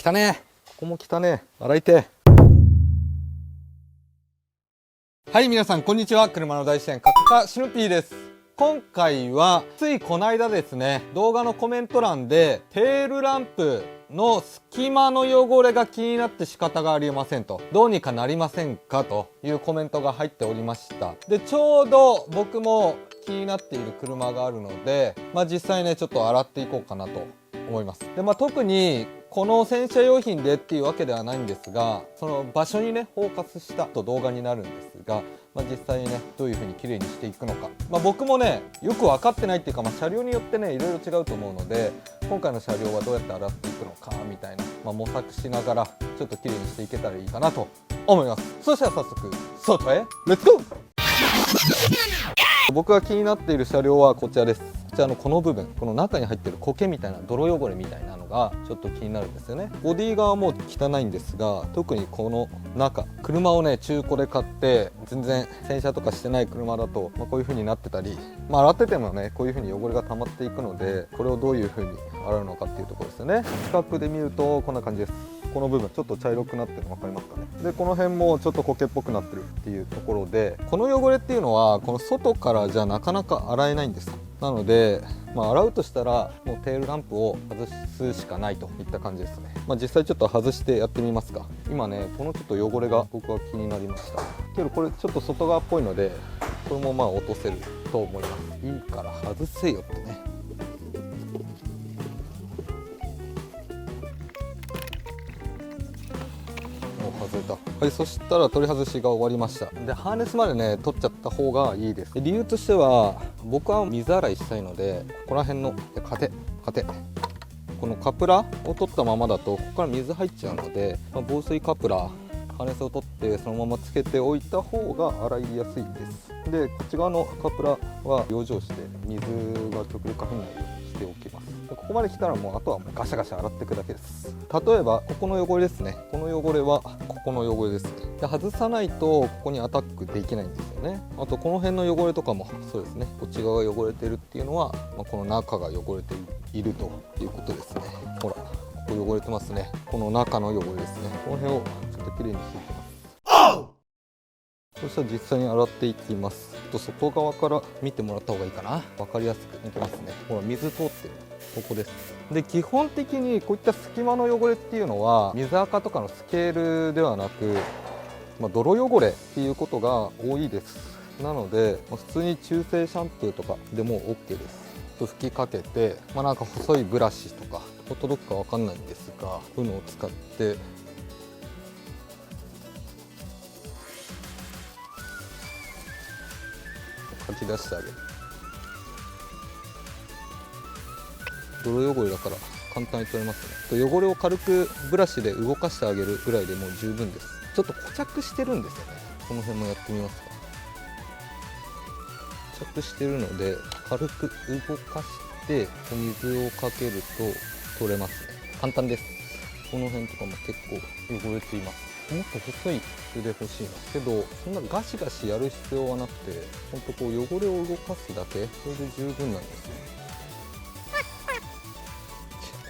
汚ねえ。ここも汚ねえ。洗いてえ。はい、皆さんこんにちは。車の大自然カクカシヌピーです。今回はついこの間ですね、動画のコメント欄でテールランプの隙間の汚れが気になって仕方がありませんと、どうにかなりませんかというコメントが入っておりました。で、ちょうど僕も気になっている車があるので、実際ねちょっと洗っていこうかなと思います。で、特にこの洗車用品でっていうわけではないんですが、その場所にねフォーカスしたと動画になるんですが、実際にねどういう風に綺麗にしていくのか、僕もねよく分かってないっていうか、車両によってねいろいろ違うと思うので、今回の車両はどうやって洗っていくのかみたいな、模索しながらちょっと綺麗にしていけたらいいかなと思います。そしたら早速外へレッツゴー。僕が気になっている車両はこちらです。こちらのこの部分、この中に入ってる苔みたいな泥汚れみたいなのがちょっと気になるんですよね。ボディ側も汚いんですが、特にこの中、車をね中古で買って全然洗車とかしてない車だと、こういう風になってたり、洗っててもねこういう風に汚れが溜まっていくので、これをどういう風に洗うのかっていうところですよね。近くで見るとこんな感じです。この部分ちょっと茶色くなってるの分かりますかね。で、この辺もちょっと苔っぽくなってるっていうところで、この汚れっていうのはこの外からじゃなかなか洗えないんです。なので、洗うとしたらもうテールランプを外すしかないといった感じですね。実際ちょっと外してやってみますか。今ねこのちょっと汚れが僕は気になりました。けどこれちょっと外側っぽいので、これも落とせると思います。いいから外せよってね。外れた。はい、そしたら取り外しが終わりました。で、ハーネスまでね取っちゃった方がいいです。理由としては、僕は水洗いしたいので、ここら辺の糧このカプラを取ったままだとここから水入っちゃうので、防水カプラハーネスを取ってそのままつけておいた方が洗いやすいです。で、こっち側のカプラは養生して水が極力入らないようにしておきます。ここまで来たらもうあとはもうガシャガシャ洗っていくだけです。例えばここの汚れですね。この汚れはここの汚れですね。で、外さないとここにアタックできないんですよね。あとこの辺の汚れとかもそうですね。こっち側が汚れてるっていうのは、この中が汚れているということですね。ほら、ここ汚れてますね。この中の汚れですね。この辺をちょっときれいにしていきます。そしたら実際に洗っていきます。外側から見てもらった方がいいかな。分かりやすくいきますね。ほら、水通ってる。ここです。で、基本的にこういった隙間の汚れっていうのは水垢とかのスケールではなく、泥汚れっていうことが多いです。なので普通に中性シャンプーとかでも OK です。吹きかけて、なんか細いブラシとか届くか分かんないんですが、こういうのを使ってかき出してあげる。泥汚れだから簡単に取れますね。汚れを軽くブラシで動かしてあげるぐらいでもう十分です。ちょっと固着してるんですよね。この辺もやってみますか。固着してるので軽く動かして水をかけると取れますね。簡単です。この辺とかも結構汚れています。もっと細い筆欲しいな。けどそんなガシガシやる必要はなくて、ほんとこう汚れを動かすだけ、それで十分なんですよ。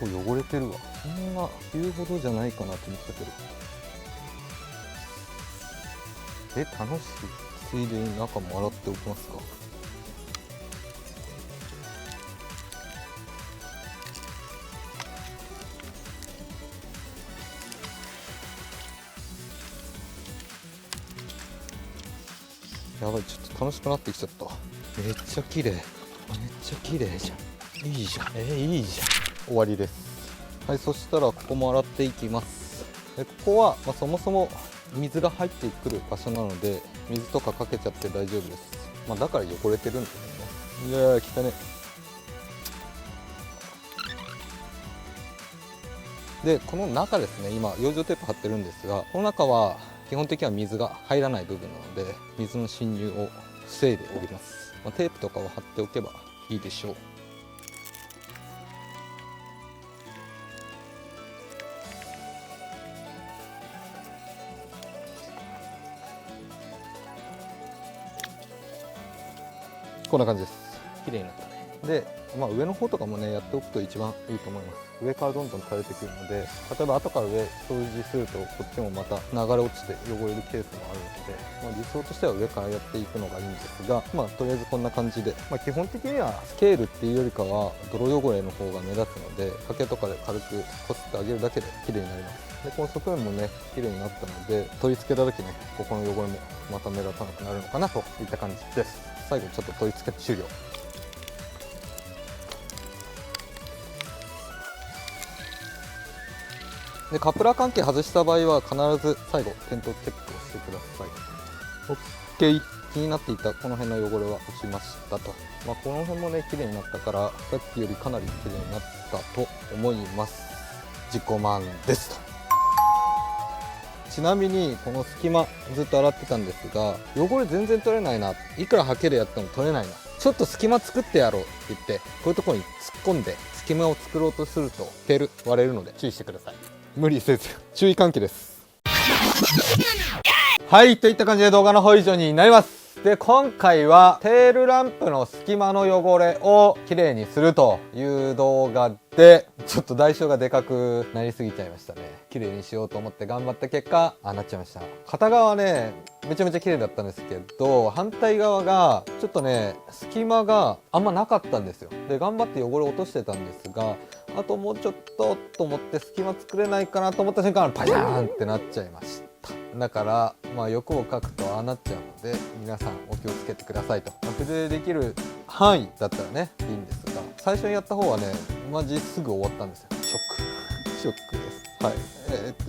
結構汚れてるわ。そんな言うほどじゃないかなと思ったけど。楽しい。ついでに中も洗っておきますか。やばい、ちょっと楽しくなってきちゃった。めっちゃ綺麗。めっちゃ綺麗じゃん。いいじゃん。いいじゃん。終わりです。はい、そしたらここも洗っていきます。で、ここは、そもそも水が入ってくる場所なので、水とかかけちゃって大丈夫です。だから汚れてるんですよね。いやー、汚ね。で、この中ですね、今養生テープ貼ってるんですが、この中は基本的には水が入らない部分なので、水の侵入を防いでおります。テープとかを貼っておけばいいでしょう。こんな感じです。綺麗になったね。で、上の方とかもねやっておくと一番いいと思います。上からどんどん垂れてくるので、例えば後から上掃除するとこっちもまた流れ落ちて汚れるケースもあるので、理想としては上からやっていくのがいいんですが、とりあえずこんな感じで、基本的にはスケールっていうよりかは泥汚れの方が目立つので、刷毛とかで軽くこすってあげるだけで綺麗になります。でこの側面もね綺麗になったので、取り付けた時ねここの汚れもまた目立たなくなるのかなといった感じです。最後ちょっと取り付け終了。でカプラー関係外した場合は必ず最後点灯チェックをしてください。 OK。 気になっていたこの辺の汚れは落ちましたと。この辺もね綺麗になったからさっきよりかなり綺麗になったと思います。自己満ですと。ちなみにこの隙間ずっと洗ってたんですが、汚れ全然取れないな、いくらハケでやっても取れないな、ちょっと隙間作ってやろうって言ってこういうところに突っ込んで隙間を作ろうとすると割れるので注意してください。無理せず注意喚起です。はい、といった感じで動画の方以上になります。で今回はテールランプの隙間の汚れをきれいにするという動画で、ちょっと代償がでかくなりすぎちゃいましたね。綺麗にしようと思って頑張った結果ああなっちゃいました。片側はねめちゃめちゃ綺麗だったんですけど、反対側がちょっとね隙間があんまなかったんですよ。で頑張って汚れ落としてたんですが、あともうちょっとと思って隙間作れないかなと思った瞬間パシャーンってなっちゃいました。だから欲をかくとああなっちゃうので皆さんお気をつけてくださいと。筆でできる範囲だったらねいいんですが、最初にやった方はねマジすぐ終わったんですよ。ショックです。は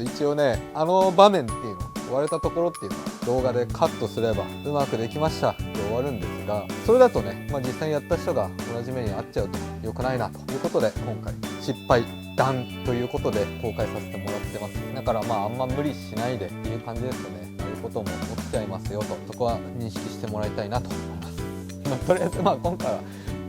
い、一応ね場面っていうの割れたところっていうのは動画でカットすればうまくできましたで終わるんですが、それだとね、実際にやった人が同じ目に遭っちゃうと良くないなということで、今回失敗談ということで公開させてもらってます。だからあんま無理しないでっていう感じですよね。そういうことも起きちゃいますよと、そこは認識してもらいたいなと思います。とりあえず今回は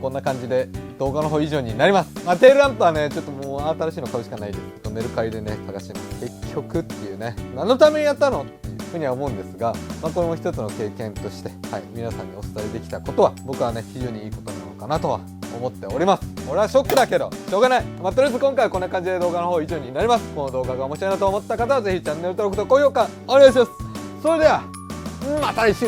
こんな感じで動画の方以上になります。テールランプはねちょっともう新しいの買うしかないです。メルカリでね探してます。結局っていうね、何のためにやったのっていうふうには思うんですが、これも一つの経験として、皆さんにお伝えできたことは僕はね非常にいいことなのかなとは思っております。俺はショックだけどしょうがない。とりあえず今回はこんな感じで動画の方以上になります。この動画が面白いなと思った方はぜひチャンネル登録と高評価お願いします。それではまた来週。